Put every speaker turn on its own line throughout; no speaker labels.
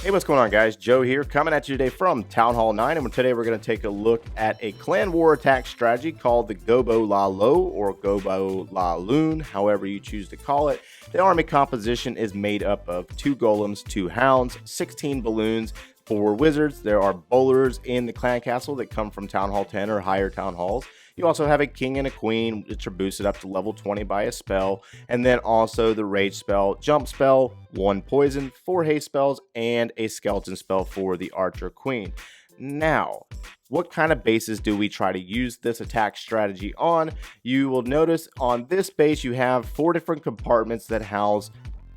Hey, what's going on, guys? Joe here, coming at you today from Town Hall 9, and today we're going to take a look at a clan war attack strategy called the GoBoLaLo or GoBoLaLoon, however you choose to call it. The army composition is made up of 2 golems, 2 hounds, 16 balloons, 4 wizards. There are bowlers in the clan castle that come from Town Hall 10 or higher town halls. You also have a king and a queen, which are boosted up to level 20 by a spell, and then also the rage spell, jump spell, 1 poison, 4 haste spells, and a skeleton spell for the archer queen. Now, what kind of bases do we try to use this attack strategy on? You will notice on this base you have 4 different compartments that house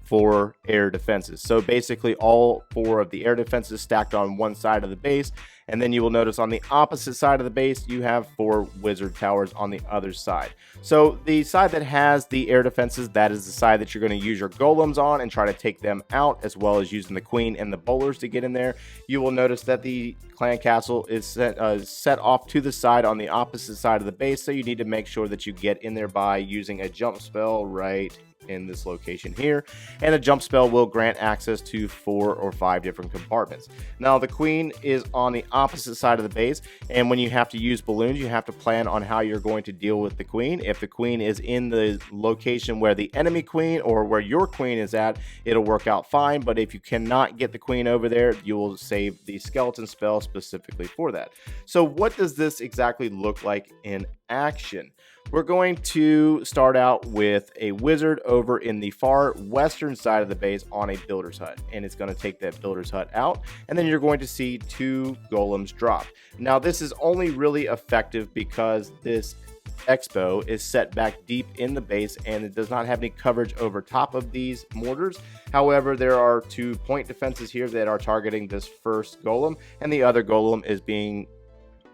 4 air defenses. So basically all 4 of the air defenses stacked on one side of the base, and then you will notice on the opposite side of the base you have 4 wizard towers on the other side. So the side that has the air defenses, that is the side that you're going to use your golems on and try to take them out, as well as using the queen and the bowlers to get in there. You will notice that the clan castle is set off to the side on the opposite side of the base, so you need to make sure that you get in there by using a jump spell right in this location here, and a jump spell will grant access to 4 or 5 different compartments. Now the queen is on the opposite side of the base, and when you have to use balloons you have to plan on how you're going to deal with the queen. If the queen is in the location where the enemy queen or where your queen is at, it'll work out fine, but if you cannot get the queen over there, you will save the skeleton spell specifically for that. So what does this exactly look like in action? We're going to start out with a wizard over in the far western side of the base on a builder's hut, and it's going to take that builder's hut out, and then you're going to see 2 golems drop. Now this is only really effective because this expo is set back deep in the base and it does not have any coverage over top of these mortars. However, there are 2 point defenses here that are targeting this first golem, and the other golem is being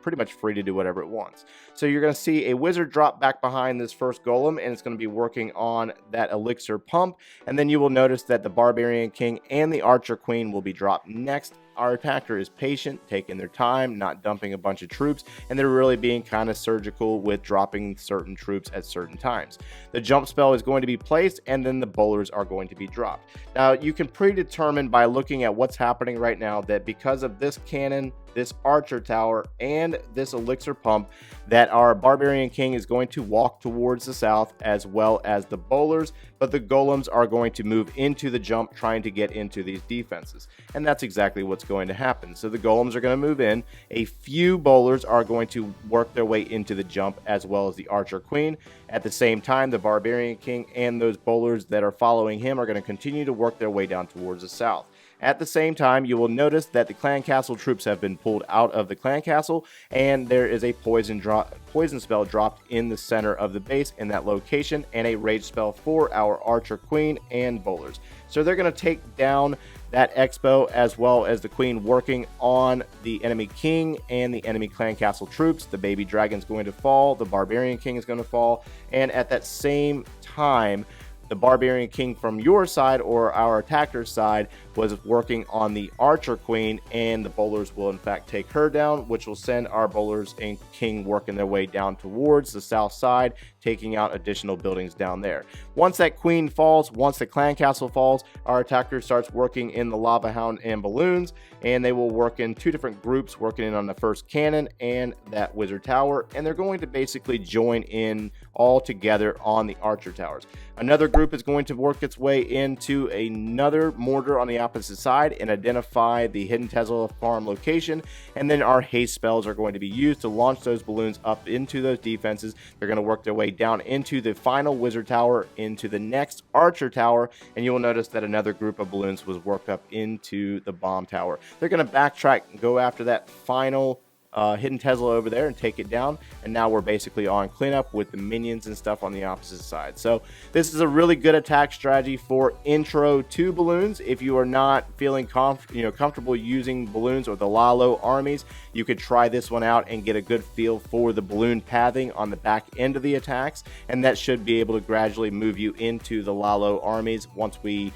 pretty much free to do whatever it wants. So you're going to see a wizard drop back behind this first golem, and it's going to be working on that elixir pump, and then you will notice that the barbarian king and the archer queen will be dropped next. Our attacker is patient, taking their time, not dumping a bunch of troops, and they're really being kind of surgical with dropping certain troops at certain times. The jump spell is going to be placed, and then the bowlers are going to be dropped. Now you can predetermine by looking at what's happening right now that because of this cannon, this archer tower, and this elixir pump, that our barbarian king is going to walk towards the south, as well as the bowlers, but the golems are going to move into the jump trying to get into these defenses, and that's exactly what's going to happen. So the golems are going to move in, a few bowlers are going to work their way into the jump, as well as the archer queen. At the same time, the barbarian king and those bowlers that are following him are going to continue to work their way down towards the south. At the same time, you will notice that the clan castle troops have been pulled out of the clan castle, and there is a poison spell dropped in the center of the base in that location, and a rage spell for our archer queen and bowlers. So they're going to take down that expo, as well as the queen working on the enemy king and the enemy clan castle troops. The baby dragon's going to fall, the barbarian king is going to fall, and at that same time, the barbarian king from your side or our attacker's side was working on the archer queen, and the bowlers will in fact take her down, which will send our bowlers and king working their way down towards the south side, taking out additional buildings down there. Once that queen falls, once the clan castle falls, our attacker starts working in the lava hound and balloons, and they will work in 2 different groups, working in on the first cannon and that wizard tower, and they're going to basically join in all together on the archer towers. Another group is going to work its way into another mortar on the opposite side and identify the hidden Tesla farm location, and then our haste spells are going to be used to launch those balloons up into those defenses. They're going to work their way down into the final wizard tower, into the next archer tower, and you will notice that another group of balloons was worked up into the bomb tower. They're going to backtrack and go after that final hidden Tesla over there and take it down, and now we're basically on cleanup with the minions and stuff on the opposite side. So this is a really good attack strategy for intro to balloons. If you are not feeling comfortable using balloons or the Lalo armies, you could try this one out and get a good feel for the balloon pathing on the back end of the attacks, and that should be able to gradually move you into the Lalo armies once we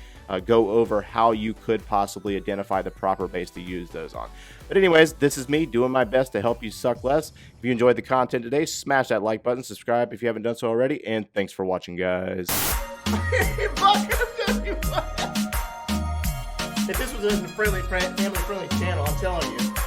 go over how you could possibly identify the proper base to use those on. But anyways, this is me doing my best to help you suck less. If you enjoyed the content today, smash that like button, subscribe if you haven't done so already, and thanks for watching, guys.
If this was a family-friendly channel, I'm telling you.